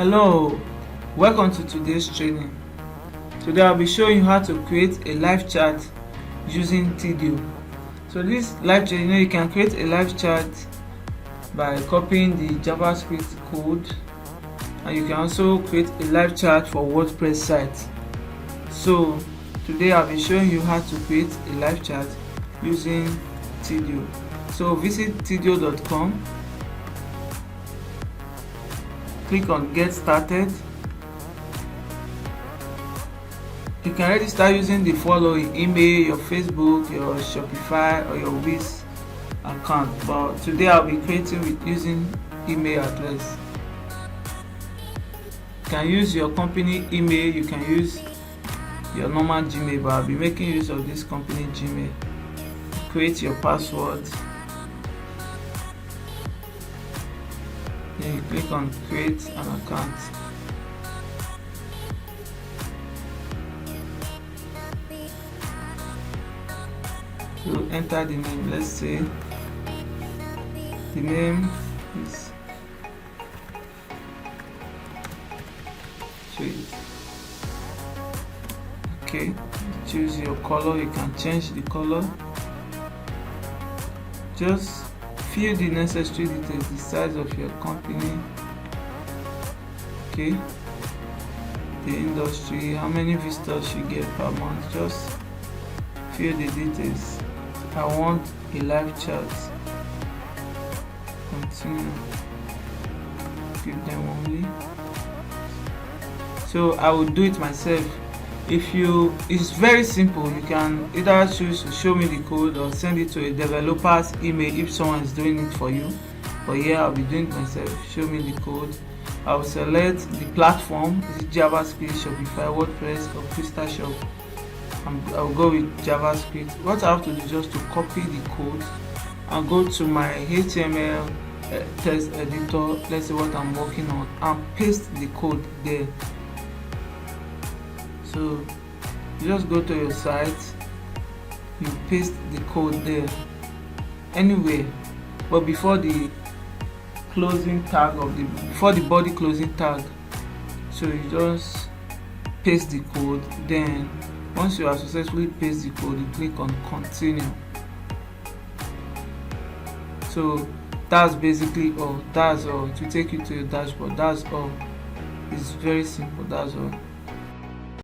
Hello, welcome to today's training. Today I'll be showing you how to create a live chat using Tidio. So this live chat, you can create a live chat by copying the JavaScript code, and you can also create a live chat for WordPress site. So today I'll be showing you how to create a live chat using Tidio. So visit tidio.com. Click on get started. You can register using the following: email, your Facebook, your Shopify, or your Wiz account. But today I'll be creating with using email address. You can use your company email, you can use your normal Gmail, but I'll be making use of this company Gmail. Create your password. Then you click on create an account. So enter the name. Let's say the name is okay. Choose your color. You can change the color. Just fill the necessary details, the size of your company, okay, the industry, how many visitors you get per month. Just fill the details. I want a live chat. Continue. Give them only. So I will do it myself. It's very simple. You can either choose to show me the code or send it to a developer's email if someone is doing it for you. But yeah, I'll be doing it myself. Show me the code. I'll select the platform. Is it JavaScript, Shopify, WordPress, or PrestaShop? I'll go with JavaScript. What I have to do is just to copy the code and go to my HTML text editor. Let's see what I'm working on, and paste the code there. So you just go to your site, you paste the code there anywhere, but before the closing tag before the body closing tag. So you just paste the code. Then once you have successfully pasted the code, you click on continue. So that's basically all. That's all to take you to your dashboard. That's all. It's very simple. That's all.